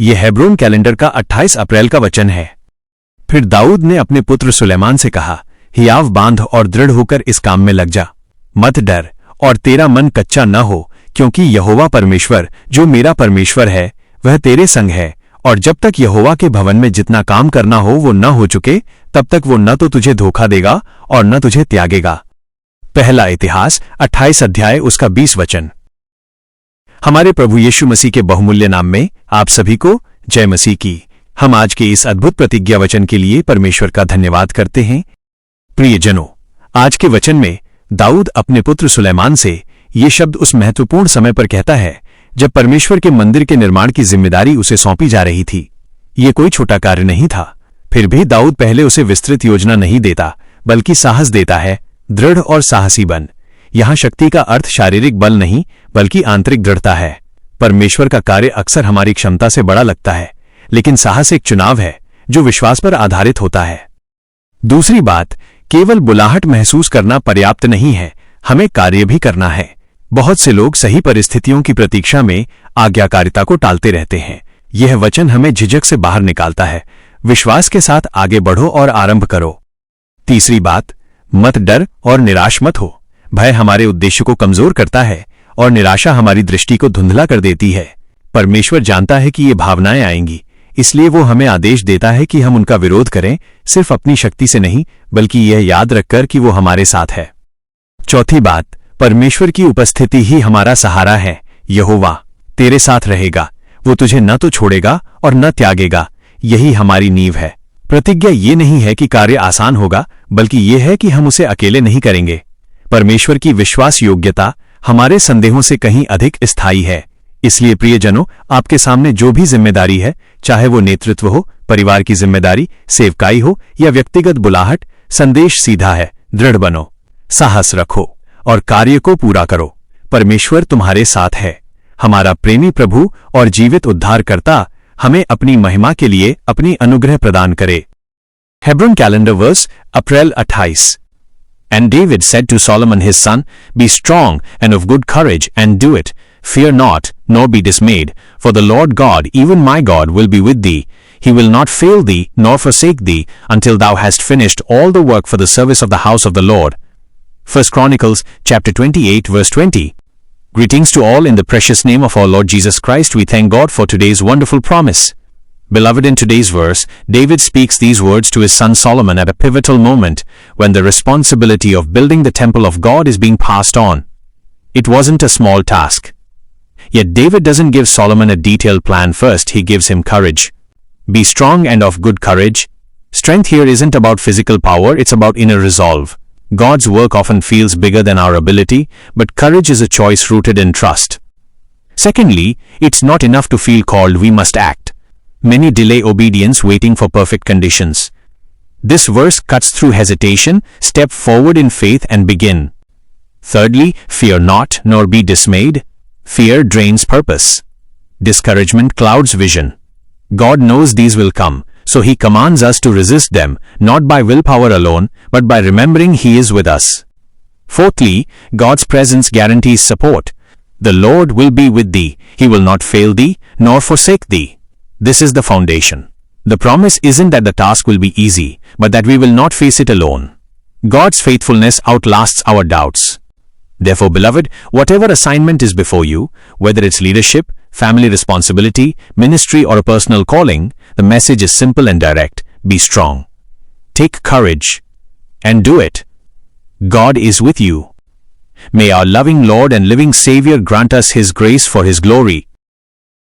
यह Hebron calendar का 28 अप्रैल का वचन है। फिर दाऊद ने अपने पुत्र सुलेमान से कहा, हियाव बांध और दृढ़ होकर इस काम में लग जा। मत डर और तेरा मन कच्चा न हो, क्योंकि यहोवा परमेश्वर जो मेरा परमेश्वर है वह तेरे संग है, और जब तक यहोवा के भवन में जितना काम करना हो वो न हो चुके तब तक वो न तो तुझे धोखा देगा और न तुझे त्यागेगा। पहला इतिहास 28 अध्याय उसका 20 वचन। हमारे प्रभु यीशु मसीह के बहुमूल्य नाम में आप सभी को जय मसीह की। हम आज के इस अद्भुत प्रतिज्ञा वचन के लिए परमेश्वर का धन्यवाद करते हैं। प्रियजनों, आज के वचन में दाऊद अपने पुत्र सुलेमान से ये शब्द उस महत्वपूर्ण समय पर कहता है जब परमेश्वर के मंदिर के निर्माण की जिम्मेदारी उसे सौंपी जा रही थी। ये कोई छोटा कार्य नहीं था। फिर भी दाऊद पहले उसे विस्तृत योजना नहीं देता, बल्कि साहस देता है, दृढ़ और साहसी बन। यहां शक्ति का अर्थ शारीरिक बल नहीं, बल्कि आंतरिक दृढ़ता है। परमेश्वर का कार्य अक्सर हमारी क्षमता से बड़ा लगता है, लेकिन साहस एक चुनाव है जो विश्वास पर आधारित होता है। दूसरी बात, केवल बुलाहट महसूस करना पर्याप्त नहीं है, हमें कार्य भी करना है। बहुत से लोग सही परिस्थितियों की प्रतीक्षा में आज्ञाकारिता को टालते रहते हैं। यह वचन हमें झिझक से बाहर निकालता है। विश्वास के साथ आगे बढ़ो और आरंभ करो। तीसरी बात, मत डर और निराश मत हो। भय हमारे उद्देश्य को कमजोर करता है और निराशा हमारी दृष्टि को धुंधला कर देती है। परमेश्वर जानता है कि ये भावनाएं आएंगी, इसलिए वो हमें आदेश देता है कि हम उनका विरोध करें, सिर्फ अपनी शक्ति से नहीं, बल्कि यह याद रखकर कि वो हमारे साथ है। चौथी बात, परमेश्वर की उपस्थिति ही हमारा सहारा है। यहोवा तेरे साथ रहेगा, वो तुझे न तो छोड़ेगा और न त्यागेगा। यही हमारी नींव है। प्रतिज्ञा ये नहीं है कि कार्य आसान होगा, बल्कि यह है कि हम उसे अकेले नहीं करेंगे। परमेश्वर की विश्वास योग्यता हमारे संदेहों से कहीं अधिक स्थायी है। इसलिए प्रियजनों, आपके सामने जो भी जिम्मेदारी है, चाहे वो नेतृत्व हो, परिवार की जिम्मेदारी, सेवकाई हो या व्यक्तिगत बुलाहट, संदेश सीधा है। दृढ़ बनो, साहस रखो और कार्य को पूरा करो। परमेश्वर तुम्हारे साथ है। हमारा प्रेमी प्रभु और जीवित उद्धारकर्ता हमें अपनी महिमा के लिए अपनी अनुग्रह प्रदान करे। Hebron calendar verse April 28। And David said to Solomon his son, Be strong and of good courage, and do it. Fear not, nor be dismayed, for the Lord God, even my God, will be with thee. He will not fail thee, nor forsake thee, until thou hast finished all the work for the service of the house of the Lord. 1 Chronicles chapter 28 verse 20. Greetings to all in the precious name of our Lord Jesus Christ. We thank God for today's wonderful promise. Beloved, in today's verse, David speaks these words to his son Solomon at a pivotal moment when the responsibility of building the temple of God is being passed on. It wasn't a small task. Yet David doesn't give Solomon a detailed plan first, he gives him courage. Be strong and of good courage. Strength here isn't about physical power, it's about inner resolve. God's work often feels bigger than our ability, but courage is a choice rooted in trust. Secondly, it's not enough to feel called, we must act. Many delay obedience waiting for perfect conditions. This verse cuts through hesitation, step forward in faith and begin. Thirdly, fear not, nor be dismayed. Fear drains purpose. Discouragement clouds vision. God knows these will come, so He commands us to resist them, not by willpower alone, but by remembering He is with us. Fourthly, God's presence guarantees support. The Lord will be with thee. He will not fail thee, nor forsake thee. This is the foundation. The promise isn't that the task will be easy, but that we will not face it alone. God's faithfulness outlasts our doubts. Therefore, beloved, whatever assignment is before you, whether it's leadership, family responsibility, ministry, or a personal calling, the message is simple and direct. Be strong. Take courage. And do it. God is with you. May our loving Lord and living Savior grant us His grace for His glory.